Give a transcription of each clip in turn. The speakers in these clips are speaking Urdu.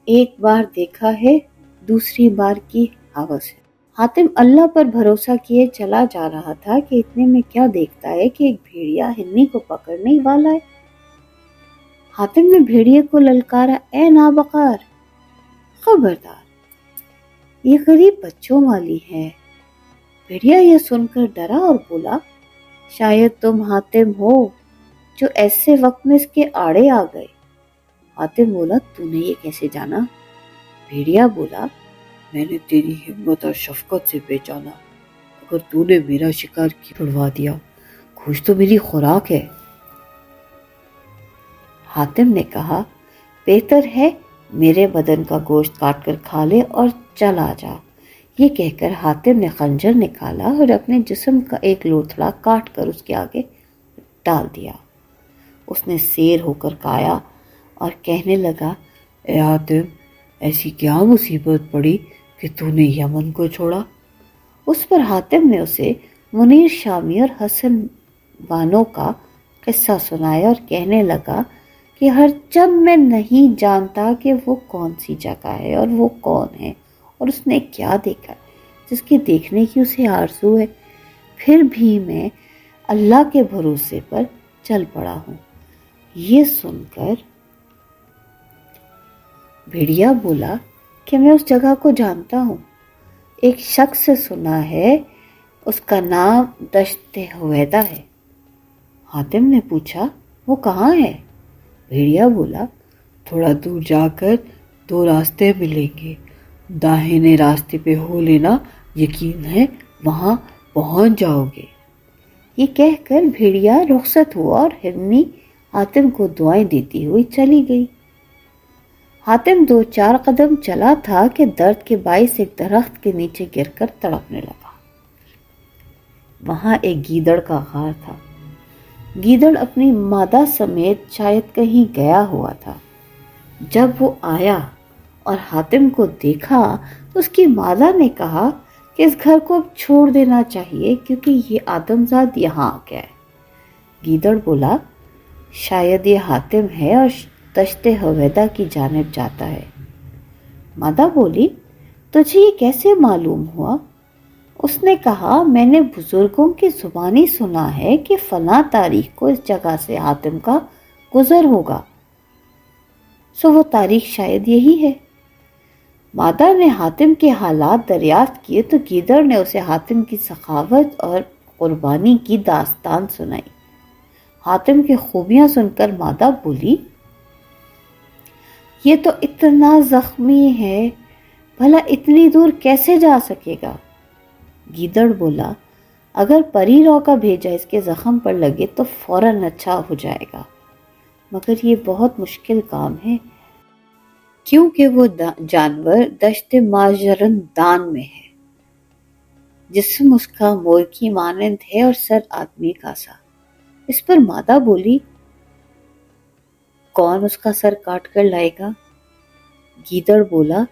ایک بار دیکھا ہے، دوسری بار کی ہوس ہے۔ حاتم اللہ پر بھروسہ کیے چلا جا رہا تھا کہ اتنے میں کیا دیکھتا ہے کہ ایک بھیڑیا ہرنی کو پکڑنے ہی والا ہے۔ حاتم نے بھیڑیے کو للکارا، اے نابکار، خبردار، یہ غریب بچوں والی ہے۔ بھیڑیا یہ سن کر ڈرا اور بولا، شاید تم حاتم ہو جو ایسے وقت میں اس کے آڑے آ گئے۔ حاتم بولا، تو نے یہ کیسے جانا؟ بھیڑیا بولا، میں نے تیری ہمت اور شفقت سے پہچانا، اگر تو نے میرا شکار چھڑوا دیا، گوشت تو میری خوراک ہے۔ حاتم نے کہا، بہتر ہے میرے بدن کا گوشت کاٹ کر کھا لے اور چلا جا۔ یہ کہہ کر حاتم نے خنجر نکالا اور اپنے جسم کا ایک لوتھڑا کاٹ کر اس کے آگے ڈال دیا۔ اس نے سیر ہو کر کھایا اور کہنے لگا، اے حاتم، ایسی کیا مصیبت پڑی کہ تو نے یمن کو چھوڑا؟ اس پر حاتم نے اسے منیر شامی اور حسن بانو کا قصہ سنایا اور کہنے لگا کہ ہرچند میں نہیں جانتا کہ وہ کون سی جگہ ہے اور وہ کون ہے اور اس نے کیا دیکھا جس کے دیکھنے کی اسے آرزو ہے، پھر بھی میں اللہ کے بھروسے پر چل پڑا ہوں۔ یہ سن کر بھیڑیا بولا کہ میں اس جگہ کو جانتا ہوں، ایک شخص سے سنا ہے، اس کا نام دشت حویدہ ہے۔ حاتم نے پوچھا، وہ کہاں ہے؟ بھیڑیا بولا، تھوڑا دور جا کر دو راستے ملیں گے، داہنے راستے پہ ہو لینا، یقین ہے وہاں پہنچ جاؤ گے۔ یہ کہہ کر بھیڑیا رخصت ہوا اور ہرنی حاتم کو دعائیں دیتی ہوئی چلی گئی۔ حاتم 2-4 قدم چلا تھا کہ درد کے باعث ایک درخت کے نیچے گر کر تڑپنے لگا۔ وہاں ایک گیدڑ کا غار تھا۔ گیدڑ اپنی مادہ سمیت شاید کہیں گیا ہوا تھا۔ جب وہ آیا اور حاتم کو دیکھا تو اس کی مادہ نے کہا کہ اس گھر کو اب چھوڑ دینا چاہیے کیونکہ یہ آدمزاد یہاں آ گیا ہے۔ گیدڑ بولا، شاید یہ حاتم ہے اور دشت حویدہ کی جانب جاتا ہے۔ مادہ بولی، تجھے یہ کیسے معلوم ہوا؟ اس نے کہا، میں نے بزرگوں کی زبانی سنا ہے کہ فلاں تاریخ کو اس جگہ سے حاتم کا گزر ہوگا، سو وہ تاریخ شاید یہی ہے۔ مادہ نے حاتم کے حالات دریافت کیے تو گیدڑ نے اسے حاتم کی سخاوت اور قربانی کی داستان سنائی۔ حاتم کی خوبیاں سن کر مادہ بولی، یہ تو اتنا زخمی ہے، بھلا اتنی دور کیسے جا سکے گا؟ گیدڑ بولا، اگر پری رو کا بھیجا اس کے زخم پر لگے تو فوراً اچھا ہو جائے گا، مگر یہ بہت مشکل کام ہے کیونکہ وہ جانور دشت ماجرن دان میں ہے۔ جسم اس کا مور کی مانند ہے اور سر آدمی کا سا۔ اس پر مادہ بولی، کون اس کا سر کاٹ کر لائے گا؟ گیدڑ بولا،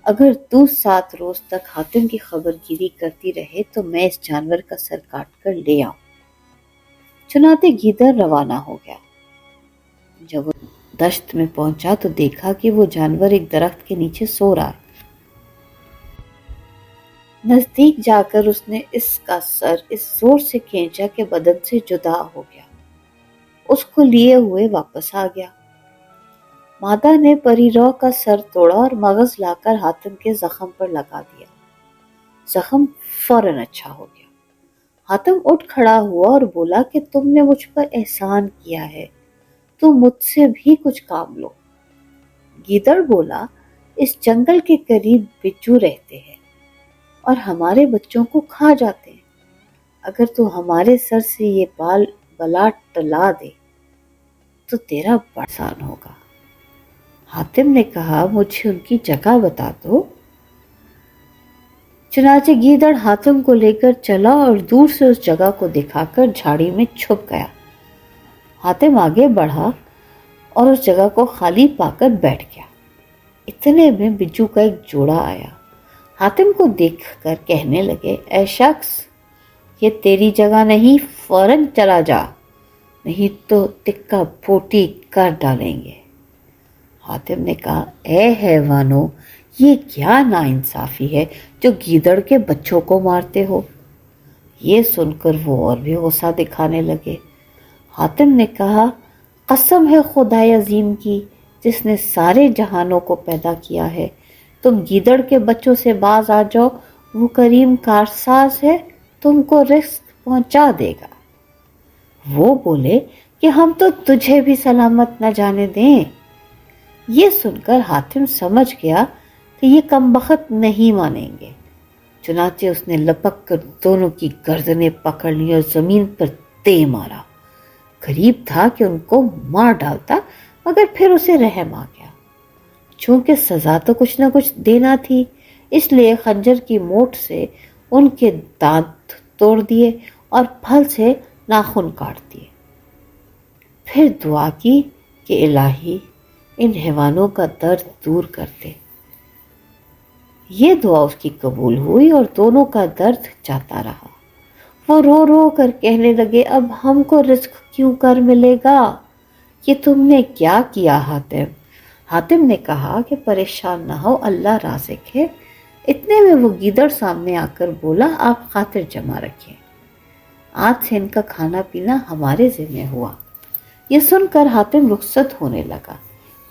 اگر تو 7 روز تک حاتم کی خبر گیری کرتی رہے تو میں اس جانور کا سر کاٹ کر لے آؤں۔ چنانچہ گیدڑ روانہ ہو گیا۔ جب وہ دشت میں پہنچا تو دیکھا کہ وہ جانور ایک درخت کے نیچے سو رہا ہے۔ نزدیک جا کر اس نے اس کا سر اس زور سے کھینچا کہ بدن سے جدا ہو گیا۔ اس کو لیے ہوئے واپس آ گیا۔ مادہ نے پری رو کا سر توڑا اور مغز لا کر حاتم کے زخم پر لگا دیا۔ زخم فوراً اچھا ہو گیا۔ حاتم اٹھ کھڑا ہوا اور بولا کہ تم نے مجھ پر احسان کیا ہے، تو مجھ سے بھی کچھ کام لو۔ گیدڑ بولا، اس جنگل کے قریب بچھو رہتے ہیں اور ہمارے بچوں کو کھا جاتے ہیں، اگر تو ہمارے سر سے یہ بلا ٹلا دے تو تیرا بڑا احسان ہوگا۔ حاتم نے کہا، مجھے ان کی جگہ بتا دو۔ چنانچہ گیدڑ حاتم کو لے کر چلا اور دور سے اس جگہ کو دکھا کر جھاڑی میں چھپ گیا۔ حاتم آگے بڑھا اور اس جگہ کو خالی پا کر بیٹھ گیا۔ اتنے میں بجو کا ایک جوڑا آیا۔ حاتم کو دیکھ کر کہنے لگے، اے شخص، یہ تیری جگہ نہیں، فوراً چلا جا، نہیں تو تکا پوٹی کر ڈالیں گے۔ حاتم نے کہا اے حیوانوں، یہ کیا ناانصافی ہے جو گیدڑ کے بچوں کو مارتے ہو؟ یہ سن کر وہ اور بھی غصہ دکھانے لگے۔ حاتم نے کہا قسم ہے خدائے عظیم کی جس نے سارے جہانوں کو پیدا کیا ہے، تم گیدڑ کے بچوں سے باز آ جاؤ، وہ کریم کارساز ہے، تم کو رزق پہنچا دے گا۔ وہ بولے کہ ہم تو تجھے بھی سلامت نہ جانے دیں۔ یہ سن کر حاتم سمجھ گیا کہ یہ کمبخت نہیں مانیں گے، چنانچہ اس نے لپک کر دونوں کی گردنیں پکڑ لی اور زمین پر دے مارا۔ قریب تھا کہ ان کو مار ڈالتا، مگر پھر اسے رحم آ گیا۔ چونکہ سزا تو کچھ نہ کچھ دینا تھی، اس لیے خنجر کی موٹ سے ان کے دانت توڑ دیے اور پھل سے ناخن کاٹ دیے۔ پھر دعا کی کہ الہی ان حیوانوں کا درد دور کر دے۔ یہ دعا اس کی قبول ہوئی اور دونوں کا درد جاتا رہا۔ وہ رو رو کر کہنے لگے اب ہم کو رزق کیوں کر ملے گا؟ یہ تم نے کیا کیا حاتم؟ حاتم نے کہا کہ پریشان نہ ہو، اللہ رازق ہے۔ اتنے میں وہ گیدڑ سامنے آ کر بولا آپ خاطر جمع رکھیں، آج سے ان کا کھانا پینا ہمارے ذمہ ہوا۔ یہ سن کر حاتم رخصت ہونے لگا۔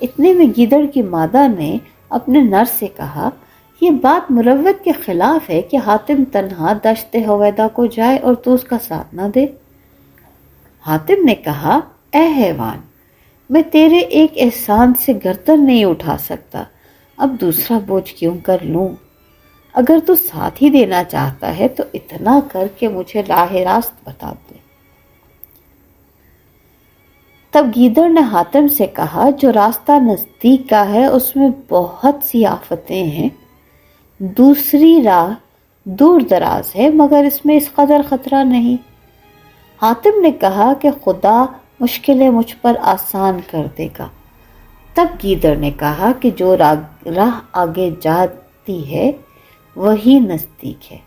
اتنے میں گیدڑ کی مادہ نے اپنے نر سے کہا یہ بات مروت کے خلاف ہے کہ حاتم تنہا دشت ہویدا کو جائے اور تو اس کا ساتھ نہ دے۔ حاتم نے کہا اے حیوان، میں تیرے ایک احسان سے گردن نہیں اٹھا سکتا، اب دوسرا بوجھ کیوں کر لوں؟ اگر تو ساتھ ہی دینا چاہتا ہے تو اتنا کر کے مجھے راہ راست بتا دے۔ تب گیدڑ نے حاتم سے کہا جو راستہ نزدیک کا ہے اس میں بہت سی آفتیں ہیں، دوسری راہ دور دراز ہے مگر اس میں اس قدر خطرہ نہیں۔ حاتم نے کہا کہ خدا مشکلیں مجھ پر آسان کر دے گا۔ تب گیدڑ نے کہا کہ جو راہ آگے جاتی ہے وہی نزدیک ہے۔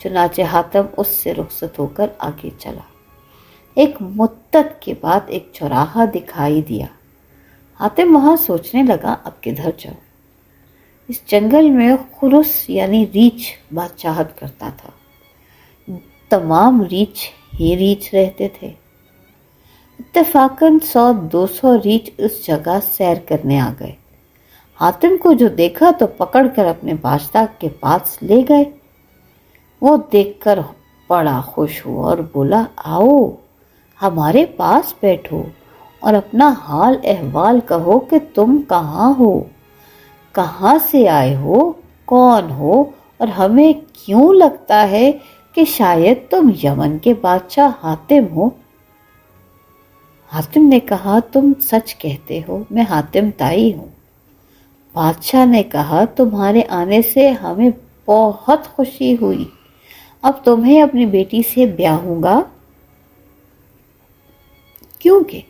چنانچہ حاتم اس سے رخصت ہو کر آگے چلا۔ ایک مدت کے بعد ایک چوراہا دکھائی دیا۔ حاتم وہاں سوچنے لگا اب کدھر جاؤں؟ اس جنگل میں خرس یعنی ریچھ بادشاہت کرتا تھا، تمام ریچھ ہی ریچھ رہتے تھے۔ اتفاقاً 100-200 ریچھ اس جگہ سیر کرنے آ گئے۔ حاتم کو جو دیکھا تو پکڑ کر اپنے بادشاہ کے پاس لے گئے۔ وہ دیکھ کر بڑا خوش ہوا اور بولا آؤ ہمارے پاس بیٹھو اور اپنا حال احوال کہو کہ تم کہاں ہو، کہاں سے آئے ہو، کون ہو، اور ہمیں کیوں لگتا ہے کہ شاید تم یمن کے بادشاہ حاتم ہو۔ حاتم نے کہا تم سچ کہتے ہو، میں حاتم تائی ہوں۔ بادشاہ نے کہا تمہارے آنے سے ہمیں بہت خوشی ہوئی، اب تمہیں اپنی بیٹی سے بیاہوں گا، کیونکہ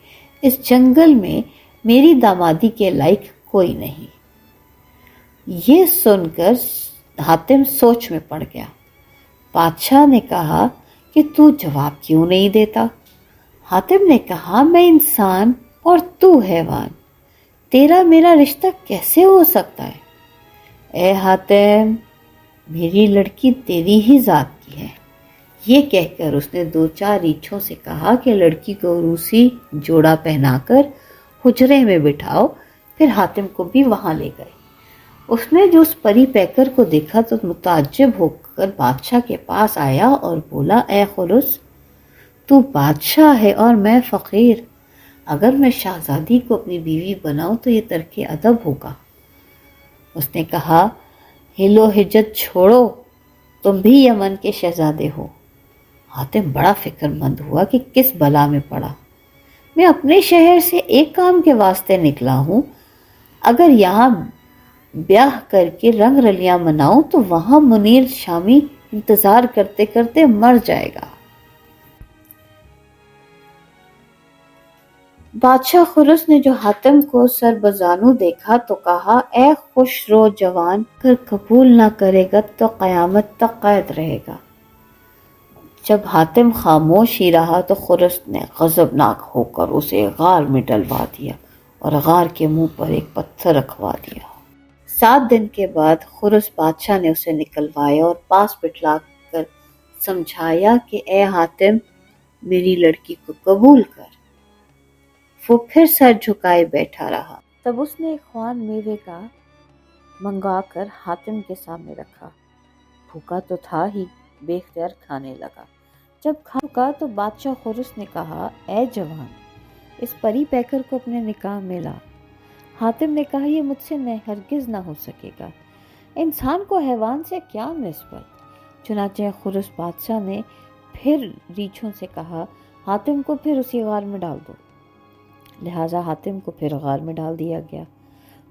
اس جنگل میں میری دامادی کے لائق کوئی نہیں۔ یہ سن کر حاتم سوچ میں پڑ گیا۔ بادشاہ نے کہا کہ تو جواب کیوں نہیں دیتا؟ حاتم نے کہا میں انسان اور تو حیوان، تیرا میرا رشتہ کیسے ہو سکتا ہے؟ اے حاتم، میری لڑکی تیری ہی ذات کی ہے۔ یہ کہہ کر اس نے 2-4 ریچھوں سے کہا کہ لڑکی کو روسی جوڑا پہنا کر حجرے میں بٹھاؤ، پھر حاتم کو بھی وہاں لے گئے۔ اس نے جو اس پری پیکر کو دیکھا تو متعجب ہو کر بادشاہ کے پاس آیا اور بولا اے خلص، تو بادشاہ ہے اور میں فقیر، اگر میں شہزادی کو اپنی بیوی بناؤں تو یہ ترک ادب ہوگا۔ اس نے کہا ہل و حجت چھوڑو، تم بھی یمن کے شہزادے ہو۔ حاتم بڑا فکر مند ہوا کہ کس بلا میں پڑا۔ میں اپنے شہر سے ایک کام کے واسطے نکلا ہوں، اگر یہاں بیاہ کر کے رنگ رلیاں مناؤں تو وہاں منیر شامی انتظار کرتے کرتے مر جائے گا۔ بادشاہ خرس نے جو حاتم کو سر بزانو دیکھا تو کہا اے خوش رو جوان، اگر قبول نہ کرے گا تو قیامت تک قید رہے گا۔ جب حاتم خاموش ہی رہا تو خرس نے غضبناک ہو کر اسے غار میں ڈلوا دیا اور غار کے منہ پر ایک پتھر رکھوا دیا۔ 7 دن کے بعد خرس بادشاہ نے اسے نکلوایا اور پاس بٹھلا کر سمجھایا کہ اے حاتم، میری لڑکی کو قبول کر۔ وہ پھر سر جھکائے بیٹھا رہا۔ تب اس نے ایک خوان میوے کا منگا کر حاتم کے سامنے رکھا۔ بھوکا تو تھا ہی، بے اختیار کھانے لگا۔ جب کھا چکا تو بادشاہ خرس نے کہا، اے جوان، اس پری پیکر کو اپنے نکاح میں لا۔ حاتم نے کہا، یہ مجھ سے ہرگز نہ ہو سکے گا، انسان کو حیوان سے کیا نسبت۔ چنانچہ خرس بادشاہ نے پھر ریچھوں سے کہا، حاتم کو پھر اسی غار میں ڈال دو۔ لہٰذا حاتم کو پھر غار میں ڈال دیا گیا۔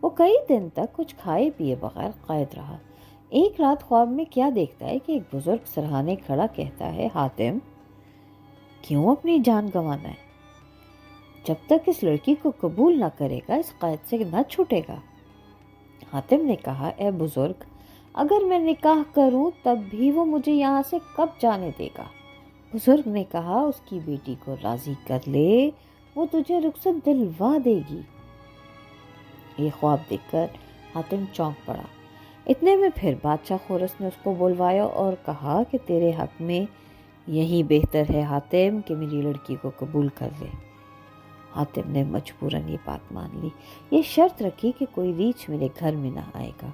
وہ کئی دن تک کچھ کھائے پیے بغیر قید رہا۔ ایک رات خواب میں کیا دیکھتا ہے کہ ایک بزرگ سرہانے کھڑا کہتا ہے، حاتم، کیوں اپنی جان گنوانا ہے؟ جب تک اس لڑکی کو قبول نہ کرے گا اس قید سے نہ چھوٹے گا۔ حاتم نے کہا، اے بزرگ، اگر میں نکاح کروں تب بھی وہ مجھے یہاں سے کب جانے دے گا؟ بزرگ نے کہا، اس کی بیٹی کو راضی کر لے، وہ تجھے رخصت دلوا دے گی۔ یہ خواب دیکھ کر حاتم چونک پڑا۔ اتنے میں پھر بادشاہ خرس نے اس کو بلوایا اور کہا کہ تیرے حق میں یہی بہتر ہے حاتم کہ میری لڑکی کو قبول کر لے۔ حاتم نے مجبوراً یہ بات مان لی، یہ شرط رکھی کہ کوئی ریچھ میرے گھر میں نہ آئے گا۔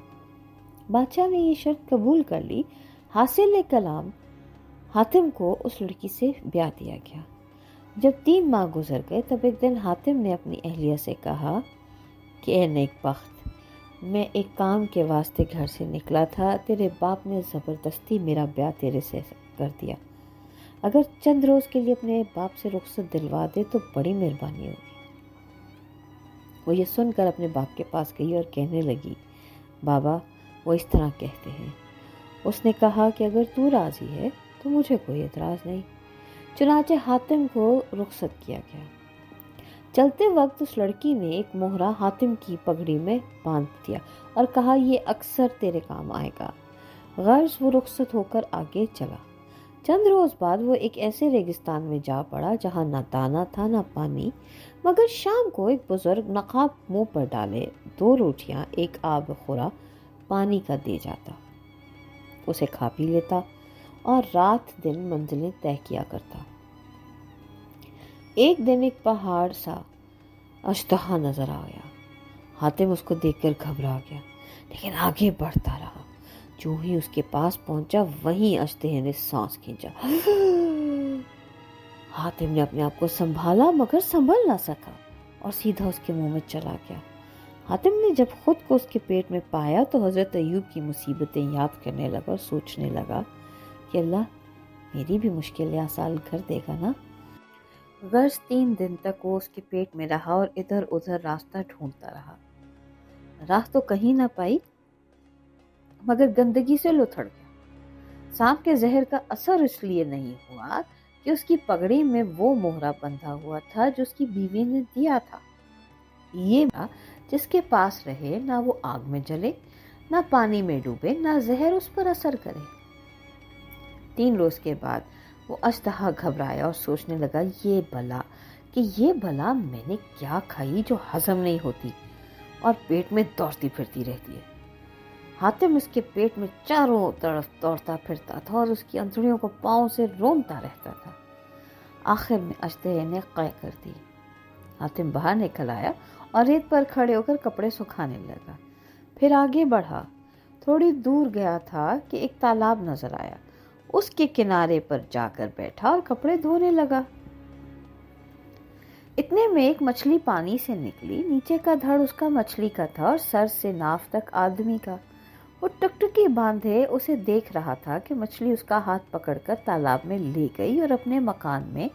بادشاہ نے یہ شرط قبول کر لی۔ حاصل کلام حاتم کو اس لڑکی سے بیاہ دیا گیا۔ جب 3 ماہ گزر گئے تب ایک دن حاتم نے اپنی اہلیہ سے کہا کہ اے نیک بخت، میں ایک کام کے واسطے گھر سے نکلا تھا، تیرے باپ نے زبردستی میرا بیاہ تیرے سے کر دیا، اگر چند روز کے لیے اپنے باپ سے رخصت دلوا دے تو بڑی مہربانی ہوگی۔ وہ یہ سن کر اپنے باپ کے پاس گئی اور کہنے لگی، بابا، وہ اس طرح کہتے ہیں۔ اس نے کہا کہ اگر تو راضی ہے تو مجھے کوئی اعتراض نہیں۔ چنانچہ حاتم کو رخصت کیا گیا۔ چلتے وقت اس لڑکی نے ایک مہرہ حاتم کی پگڑی میں باندھ دیا اور کہا، یہ اکثر تیرے کام آئے گا۔ غرض وہ رخصت ہو کر آگے چلا۔ چند روز بعد وہ ایک ایسے ریگستان میں جا پڑا جہاں نہ دانا تھا نہ پانی، مگر شام کو ایک بزرگ نقاب منہ پر ڈالے 2 روٹیاں ایک آب خورا پانی کا دے جاتا، اسے کھا پی لیتا اور رات دن منزلیں طے کیا کرتا۔ ایک دن ایک پہاڑ سا اشتہا نظر آیا۔ حاتم اس کو دیکھ کر گھبرا گیا، لیکن آگے بڑھتا رہا۔ جو ہی اس کے پاس پہنچا وہیں اشتہے نے سانس کھینچا۔ حاتم نے اپنے آپ کو سنبھالا مگر سنبھل نہ سکا اور سیدھا اس کے منہ میں چلا گیا۔ حاتم نے جب خود کو اس کے پیٹ میں پایا تو حضرت ایوب کی مصیبتیں یاد کرنے لگا اور سوچنے لگا کہ اللہ میری بھی مشکلیں آسان کر دے گا نا۔ غرض 3 دن تک وہ اس کے پیٹ میں رہا اور ادھر ادھر راستہ ڈھونڈتا رہا۔ راہ تو کہیں نہ پائی مگر گندگی سے لتھڑ گیا۔ سانپ کے زہر کا اثر اس لیے نہیں ہوا کہ اس کی پگڑی میں وہ مہرہ بندھا ہوا تھا جو اس کی بیوی نے دیا تھا۔ یہ جس کے پاس رہے نہ وہ آگ میں جلے، نہ پانی میں ڈوبے، نہ زہر اس پر اثر کرے۔ 3 روز کے بعد وہ اشتہا گھبرایا اور سوچنے لگا، یہ بلا میں نے کیا کھائی جو ہضم نہیں ہوتی اور پیٹ میں دوڑتی پھرتی رہتی ہے۔ حاتم اس کے پیٹ میں چاروں طرف دوڑتا پھرتا تھا اور اس کی انتڑیوں کو پاؤں سے رونتا رہتا تھا۔ آخر میں اشتہے نے قے کر دی۔ حاتم باہر نکل آیا اور ریت پر کھڑے ہو کر کپڑے سکھانے لگا۔ پھر آگے بڑھا۔ تھوڑی دور گیا تھا کہ ایک تالاب نظر آیا۔ اس کے کنارے پر جا کر بیٹھا اور کپڑے دھونے لگا۔ اتنے میں ایک مچھلی پانی سے نکلی۔ نیچے کا دھڑ اس کا مچھلی کا تھا اور سر سے ناف تک آدمی کا۔ وہ ٹکٹکی باندھے اسے دیکھ رہا تھا کہ مچھلی اس کا ہاتھ پکڑ کر تالاب میں لے گئی اور اپنے مکان میں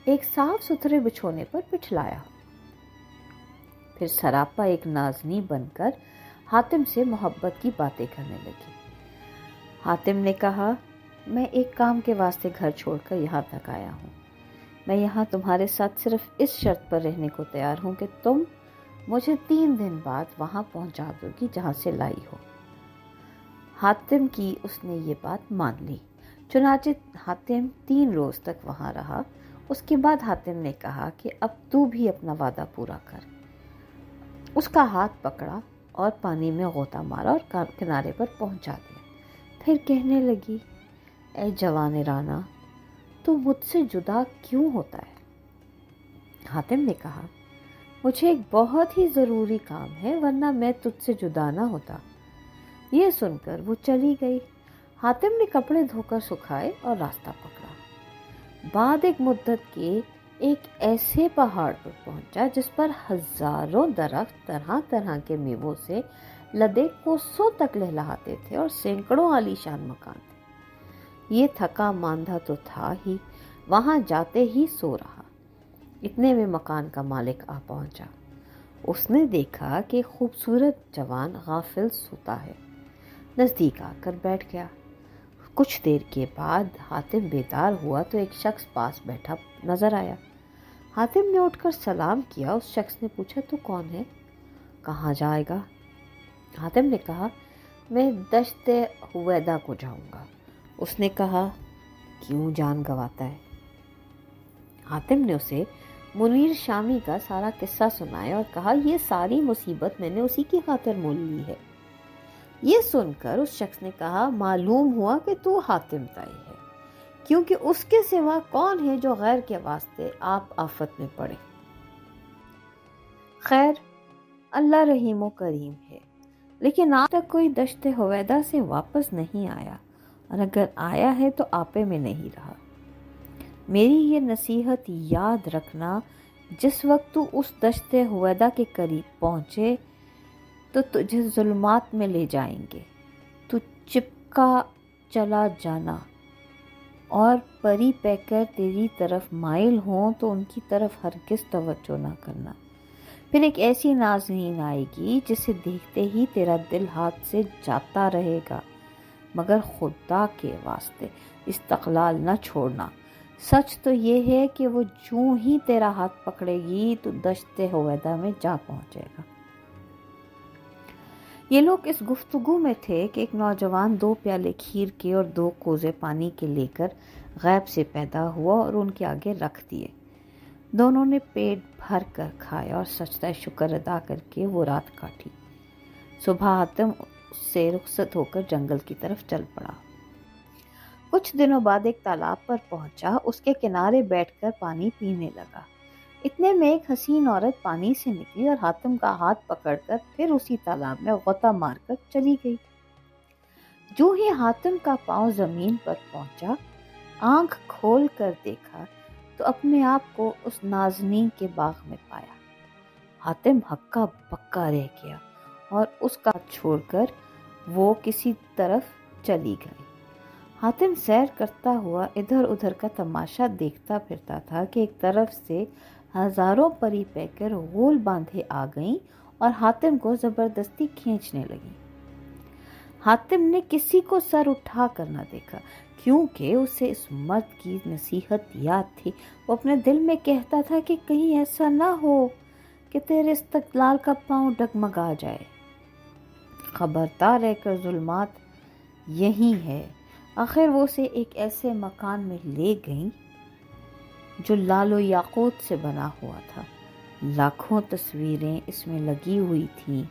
ایک صاف ستھرے بچھونے پر بٹھلایا۔ پھر سراپا ایک نازنی بن کر حاتم سے محبت کی باتیں کرنے لگی۔ حاتم نے کہا، میں ایک کام کے واسطے گھر چھوڑ کر یہاں تک آیا ہوں۔ میں یہاں تمہارے ساتھ صرف اس شرط پر رہنے کو تیار ہوں کہ تم مجھے 3 دن بعد وہاں پہنچا دو گی جہاں سے لائی ہو۔ حاتم کی اس نے یہ بات مان لی۔ چنانچہ حاتم 3 روز تک وہاں رہا۔ اس کے بعد حاتم نے کہا کہ اب تو بھی اپنا وعدہ پورا کر۔ اس کا ہاتھ پکڑا اور پانی میں غوطہ مارا اور کنارے پر پہنچا دیا۔ پھر کہنے لگی، اے جوان رانا، تو مجھ سے جدا کیوں ہوتا ہے؟ حاتم نے کہا، مجھے ایک بہت ہی ضروری کام ہے، ورنہ میں تجھ سے جدا نہ ہوتا۔ یہ سن کر وہ چلی گئی۔ حاتم نے کپڑے دھو کر سکھائے اور راستہ پکڑا۔ بعد ایک مدت کے ایک ایسے پہاڑ پر پہنچا جس پر ہزاروں درخت طرح طرح کے میووں سے لدے کوسوں تک لہلہاتے تھے اور سینکڑوں عالیشان مکان تھے۔ یہ تھکا ماندہ تو تھا ہی، وہاں جاتے ہی سو رہا۔ اتنے میں مکان کا مالک آ پہنچا۔ اس نے دیکھا کہ خوبصورت جوان غافل سوتا ہے، نزدیک آ کر بیٹھ گیا۔ کچھ دیر کے بعد حاتم بیدار ہوا تو ایک شخص پاس بیٹھا نظر آیا۔ حاتم نے اٹھ کر سلام کیا۔ اس شخص نے پوچھا، تو کون ہے؟ کہاں جائے گا؟ حاتم نے کہا، میں دشت ہویدا کو جاؤں گا۔ اس نے کہا، کیوں جان گنواتا ہے؟ حاتم نے اسے منیر شامی کا سارا قصہ سنایا اور کہا، یہ ساری مصیبت میں نے اسی کی خاطر مول لی ہے۔ یہ سن کر اس شخص نے کہا، معلوم ہوا کہ تو حاتم تائی ہے، کیونکہ اس کے سوا کون ہے جو غیر کے واسطے آپ آفت میں پڑے؟ خیر، اللہ رحیم و کریم ہے، لیکن آج تک کوئی دشت ہویدا سے واپس نہیں آیا، اور اگر آیا ہے تو آپے میں نہیں رہا۔ میری یہ نصیحت یاد رکھنا، جس وقت تو اس دشت ہویدا کے قریب پہنچے تو تجھے ظلمات میں لے جائیں گے۔ تو چپکا چلا جانا، اور پری پیکر تیری طرف مائل ہوں تو ان کی طرف ہرگز توجہ نہ کرنا۔ پھر ایک ایسی نازنین آئے گی جسے دیکھتے ہی تیرا دل ہاتھ سے جاتا رہے گا، مگر خدا کے واسطے استقلال نہ چھوڑنا۔ سچ تو یہ ہے کہ وہ جوں ہی تیرا ہاتھ پکڑے گی تو دشت ہویدا میں جا پہنچے گا۔ یہ لوگ اس گفتگو میں تھے کہ ایک نوجوان 2 پیالے کھیر کے اور 2 کوزے پانی کے لے کر غیب سے پیدا ہوا اور ان کے آگے رکھ دیے۔ دونوں نے پیٹ بھر کر کھایا اور سجدہ شکر ادا کر کے وہ رات کاٹی۔ صبح حاتم سے رخصت ہو کر جنگل کی طرف چل پڑا۔ کچھ دنوں بعد ایک تالاب پر پہنچا، اس کے کنارے بیٹھ کر پانی پینے لگا۔ اتنے میں ایک حسین عورت پانی سے نکلی اور حاتم کا ہاتھ پکڑ کر پھر اسی تالاب میں غوطہ مار کر چلی گئی۔ جو ہی حاتم کا پاؤں زمین پر پہنچا، آنکھ کھول کر دیکھا تو اپنے آپ کو اس نازنین کے باغ میں پایا۔ حاتم ہکا بکا رہ گیا اور اس کا چھوڑ کر وہ کسی طرف چلی گئی۔ حاتم سیر کرتا ہوا ادھر ادھر کا تماشا دیکھتا پھرتا تھا کہ ایک طرف سے ہزاروں پری پیکر غول باندھے آ گئیں اور حاتم کو زبردستی کھینچنے لگیں۔ حاتم نے کسی کو سر اٹھا کر نہ دیکھا، کیونکہ اسے اس مرد کی نصیحت یاد تھی۔ وہ اپنے دل میں کہتا تھا کہ کہیں ایسا نہ ہو کہ تیرے استقلال کا پاؤں ڈگمگا جائے۔ خبردار رہ کر ظلمات یہی ہے۔ آخر وہ اسے ایک ایسے مکان میں لے گئیں جو لال و یاقوت سے بنا ہوا تھا۔ لاکھوں تصویریں اس میں لگی ہوئی تھیں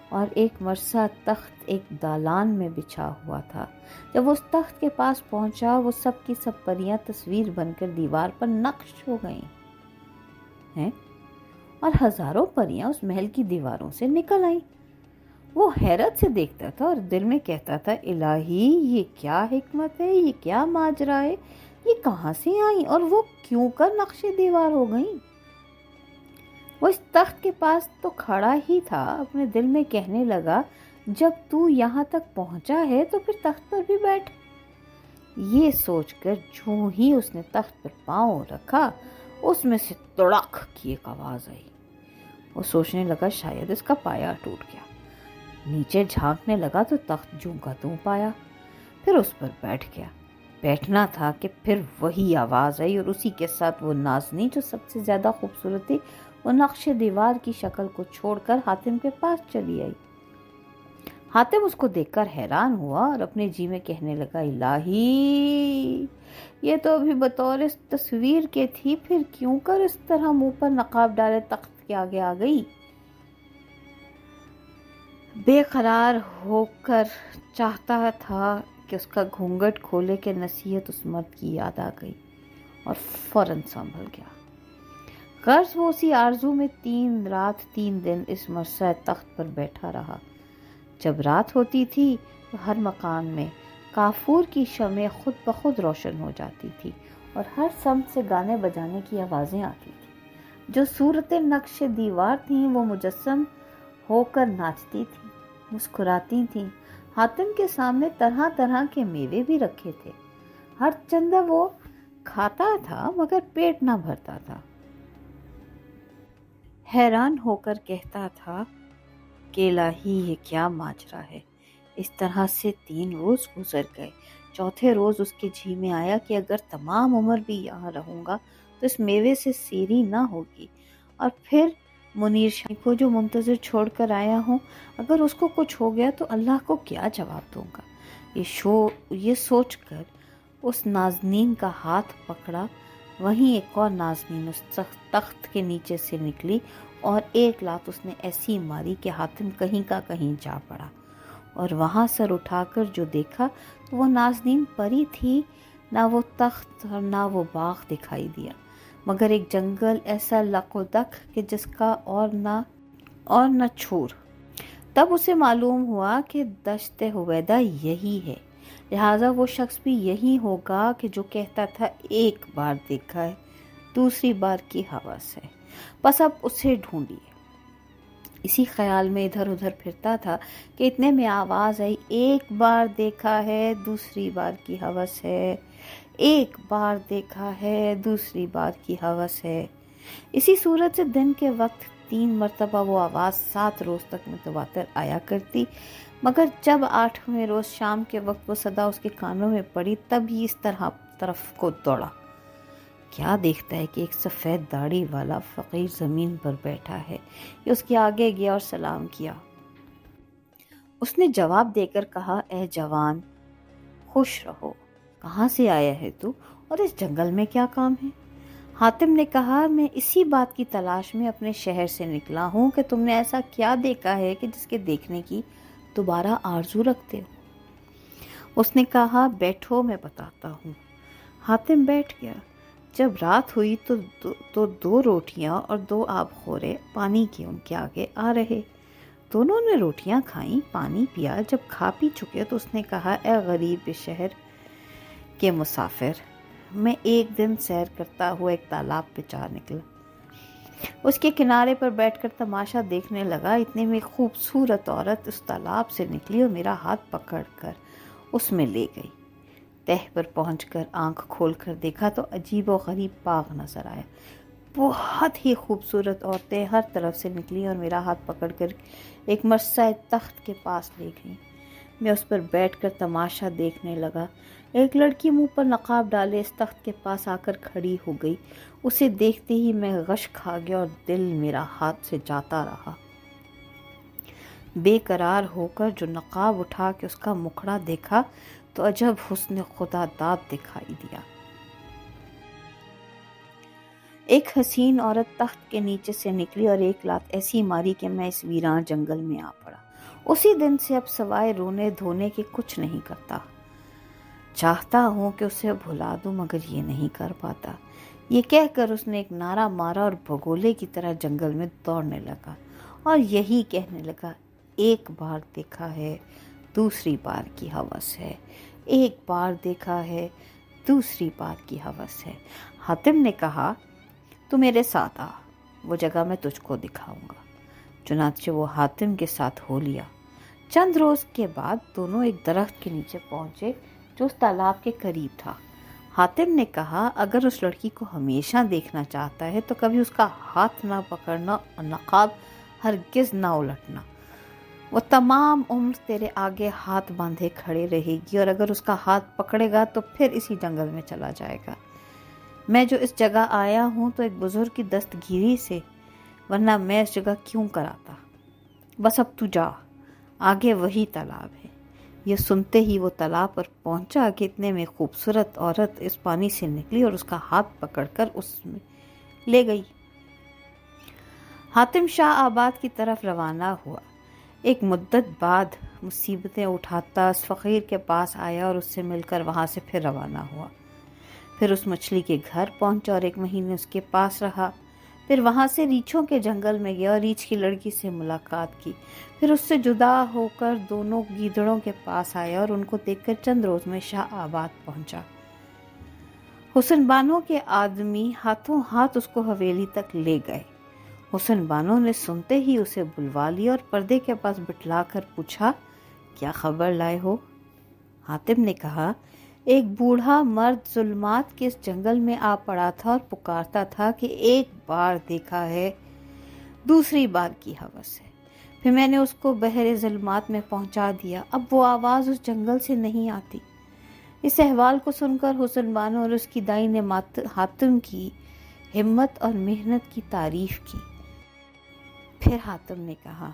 اور ایک مرصع تخت ایک دالان میں بچھا ہوا تھا۔ جب اس تخت کے پاس پہنچا، وہ سب کی سب پریاں تصویر بن کر دیوار پر نقش ہو گئیں ہیں اور ہزاروں پریاں اس محل کی دیواروں سے نکل آئیں۔ وہ حیرت سے دیکھتا تھا اور دل میں کہتا تھا، الہی یہ کیا حکمت ہے، یہ کیا ماجرا ہے، یہ کہاں سے آئیں اور وہ کیوں کر نقش دیوار ہو گئیں؟ وہ اس تخت کے پاس تو کھڑا ہی تھا، اپنے دل میں کہنے لگا، جب تو یہاں تک پہنچا ہے تو پھر تخت پر بھی بیٹھ۔ یہ سوچ کر جو ہی اس نے تخت پر پاؤں رکھا، اس میں سے تڑک کی ایک آواز آئی۔ وہ سوچنے لگا شاید اس کا پایا ٹوٹ گیا۔ نیچے جھانکنے لگا تو تخت جوں کا توں پایا، پھر اس پر بیٹھ گیا۔ بیٹھنا تھا کہ پھر وہی آواز آئی اور اسی کے ساتھ وہ نازنی جو سب سے زیادہ خوبصورت تھی، وہ نقش دیوار کی شکل کو چھوڑ کر حاتم کے پاس چلی آئی۔ حاتم اس کو دیکھ کر حیران ہوا اور اپنے جی میں کہنے لگا، الہی یہ تو ابھی بطور اس تصویر کے تھی، پھر کیوں کر اس طرح منہ پر نقاب ڈالے تخت کے آگے آ گئی؟ بے قرار ہو کر چاہتا تھا کہ اس کا گھونگھٹ کھولے کہ نصیحت اس مرد کی یاد آ گئی اور فوراً سنبھل گیا۔ غرض وہ اسی آرزو میں 3 رات 3 دن اس مرصع تخت پر بیٹھا رہا۔ جب رات ہوتی تھی تو ہر مکان میں کافور کی شمع خود بخود روشن ہو جاتی تھی اور ہر سمت سے گانے بجانے کی آوازیں آتی تھیں۔ جو صورتیں نقش دیوار تھیں وہ مجسم ہو کر ناچتی تھیں، مسکراتی تھیں۔ حاتم کے سامنے طرح طرح کے میوے بھی رکھے تھے۔ ہر چندہ وہ کھاتا تھا مگر پیٹ نہ بھرتا تھا۔ حیران ہو کر کہتا تھا کہ الہی یہ کیا ماجرا ہے۔ اس طرح سے 3 روز گزر گئے۔ چوتھے روز اس کے جی میں آیا کہ اگر تمام عمر بھی یہاں رہوں گا تو اس میوے سے سیری نہ ہوگی، اور پھر منیر شاہ کو جو منتظر چھوڑ کر آیا ہوں، اگر اس کو کچھ ہو گیا تو اللہ کو کیا جواب دوں گا۔ یہ سوچ کر اس نازنین کا ہاتھ پکڑا۔ وہیں ایک اور نازنین اس تخت کے نیچے سے نکلی اور ایک لات اس نے ایسی ماری کہ حاتم کہیں کا کہیں جا پڑا، اور وہاں سر اٹھا کر جو دیکھا تو وہ نازنین پری تھی۔ نہ وہ تخت اور نہ وہ باغ دکھائی دیا، مگر ایک جنگل ایسا لق و دق کہ جس کا اور نہ چھور۔ تب اسے معلوم ہوا کہ دشت حویدہ یہی ہے، لہٰذا وہ شخص بھی یہی ہوگا کہ جو کہتا تھا ایک بار دیکھا ہے، دوسری بار کی ہوس ہے، بس اب اسے ڈھونڈیے۔ اسی خیال میں ادھر ادھر پھرتا تھا کہ اتنے میں آواز آئی، ایک بار دیکھا ہے، دوسری بار کی ہوس ہے، ایک بار دیکھا ہے، دوسری بار کی ہوس ہے۔ اسی صورت سے دن کے وقت 3 مرتبہ وہ آواز 7 روز تک متواتر آیا کرتی، مگر جب 8ویں روز شام کے وقت وہ صدا اس کے کانوں میں پڑی تب ہی اس طرف کو دوڑا۔ کیا دیکھتا ہے کہ ایک سفید داڑھی والا فقیر زمین پر بیٹھا ہے۔ یہ اس کے آگے گیا اور سلام کیا۔ اس نے جواب دے کر کہا، اے جوان، خوش رہو، کہاں سے آیا ہے تو، اور اس جنگل میں کیا کام ہے؟ حاتم نے کہا، میں اسی بات کی تلاش میں اپنے شہر سے نکلا ہوں کہ تم نے ایسا کیا دیکھا ہے کہ جس کے دیکھنے کی دوبارہ آرزو رکھتے ہو۔ اس نے کہا، بیٹھو میں بتاتا ہوں۔ حاتم بیٹھ گیا۔ جب رات ہوئی تو 2 روٹیاں اور 2 آب خورے پانی کے ان کے آگے آ رہے۔ دونوں نے روٹیاں کھائیں، پانی پیا۔ جب کھا پی چکے تو اس نے کہا، اے غریب شہر کے مسافر، میں ایک دن سیر کرتا ہوا ایک تالاب پہ جا نکلا۔ اس کے کنارے پر بیٹھ کر تماشا دیکھنے لگا۔ اتنے میں ایک خوبصورت عورت اس تالاب سے نکلی اور میرا ہاتھ پکڑ کر اس میں لے گئی۔ تہ پر پہنچ کر آنکھ کھول کر دیکھا تو عجیب و غریب باغ نظر آیا۔ بہت ہی خوبصورت عورتیں ہر طرف سے نکلی اور میرا ہاتھ پکڑ کر ایک مرصع تخت کے پاس لے گئیں۔ میں اس پر بیٹھ کر تماشا دیکھنے لگا۔ ایک لڑکی منہ پر نقاب ڈالے اس تخت کے پاس آ کر کھڑی ہو گئی۔ اسے دیکھتے ہی میں غش کھا گیا اور دل میرا ہاتھ سے جاتا رہا۔ بے قرار ہو کر جو نقاب اٹھا کے اس کا مکھڑا دیکھا تو عجب حسن خدا داد دکھائی دیا۔ ایک حسین عورت تخت کے نیچے سے نکلی اور ایک لات ایسی ماری کہ میں اس ویران جنگل میں آ پڑا۔ اسی دن سے اب سوائے رونے دھونے کے کچھ نہیں کرتا۔ چاہتا ہوں کہ اسے بھلا دوں مگر یہ نہیں کر پاتا۔ یہ کہہ کر اس نے ایک نعرہ مارا اور بھگولے کی طرح جنگل میں دوڑنے لگا اور یہی کہنے لگا، ایک بار دیکھا ہے، دوسری بار کی ہوس ہے، ایک بار دیکھا ہے، دوسری بار کی ہوس ہے۔ حاتم نے کہا، تو میرے ساتھ آ، وہ جگہ میں تجھ کو دکھاؤں گا۔ چنانچہ وہ حاتم کے ساتھ ہو لیا۔ چند روز کے بعد دونوں ایک درخت کے نیچے پہنچے جو اس تالاب کے قریب تھا۔ حاتم نے کہا، اگر اس لڑکی کو ہمیشہ دیکھنا چاہتا ہے تو کبھی اس کا ہاتھ نہ پکڑنا اور نقاب ہرگز نہ الٹنا۔ وہ تمام عمر تیرے آگے ہاتھ باندھے کھڑے رہے گی، اور اگر اس کا ہاتھ پکڑے گا تو پھر اسی جنگل میں چلا جائے گا۔ میں جو اس جگہ آیا ہوں تو ایک بزرگ کی دستگیری سے، ورنہ میں اس جگہ کیوں کر آتا۔ بس اب تو جا، آگے وہی تالاب ہے۔ یہ سنتے ہی وہ تالاب پر پہنچا کہ اتنے میں خوبصورت عورت اس پانی سے نکلی اور اس کا ہاتھ پکڑ کر اس میں لے گئی۔ حاتم شاہ آباد کی طرف روانہ ہوا۔ ایک مدت بعد مصیبتیں اٹھاتا اس فقیر کے پاس آیا اور اس سے مل کر وہاں سے پھر روانہ ہوا۔ پھر اس مچھلی کے گھر پہنچا اور 1 مہینے اس کے پاس رہا۔ پھر وہاں سے ریچھوں کے جنگل میں گیا اور ریچھ کی لڑکی سے ملاقات کی۔ پھر اس سے جدا ہو کر دونوں گیدڑوں کے پاس آیا اور ان کو دیکھ کر چند روز میں شاہ آباد پہنچا۔ حسن بانو کے آدمی ہاتھوں ہاتھ اس کو حویلی تک لے گئے۔ حسن بانو نے سنتے ہی اسے بلوا لیا اور پردے کے پاس بٹھلا کر پوچھا، کیا خبر لائے ہو؟ حاتم نے کہا، ایک بوڑھا مرد ظلمات کے اس جنگل میں آ پڑا تھا اور پکارتا تھا کہ ایک بار دیکھا ہے، دوسری بار کی ہوس ہے۔ پھر میں نے اس کو بحر ظلمات میں پہنچا دیا، اب وہ آواز اس جنگل سے نہیں آتی۔ اس احوال کو سن کر حسن بانو اور اس کی دائی نے حاتم کی ہمت اور محنت کی تعریف کی۔ پھر حاتم نے کہا،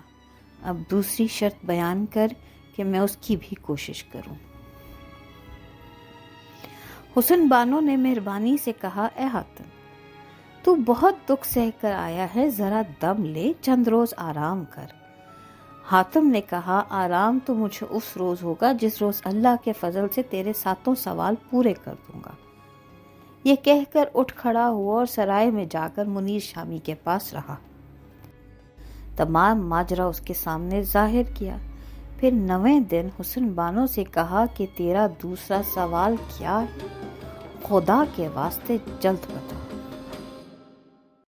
اب دوسری شرط بیان کر کہ میں اس کی بھی کوشش کروں۔ حسن بانو نے مہربانی سے کہا، اے حاتم، تو بہت دکھ سہ کر آیا ہے، ذرا دم لے، چند روز آرام کر۔ حاتم نے کہا، آرام تو مجھے اس روز ہوگا جس روز اللہ کے فضل سے تیرے 7 سوال پورے کر دوں گا۔ یہ کہہ کر اٹھ کھڑا ہوا اور سرائے میں جا کر منیر شامی کے پاس رہا۔ تمام ماجرا اس کے سامنے ظاہر کیا۔ پھر 9ویں دن حسن بانو سے کہا کہ تیرا دوسرا سوال کیا ہے؟ خدا کے واسطے جلد بتا۔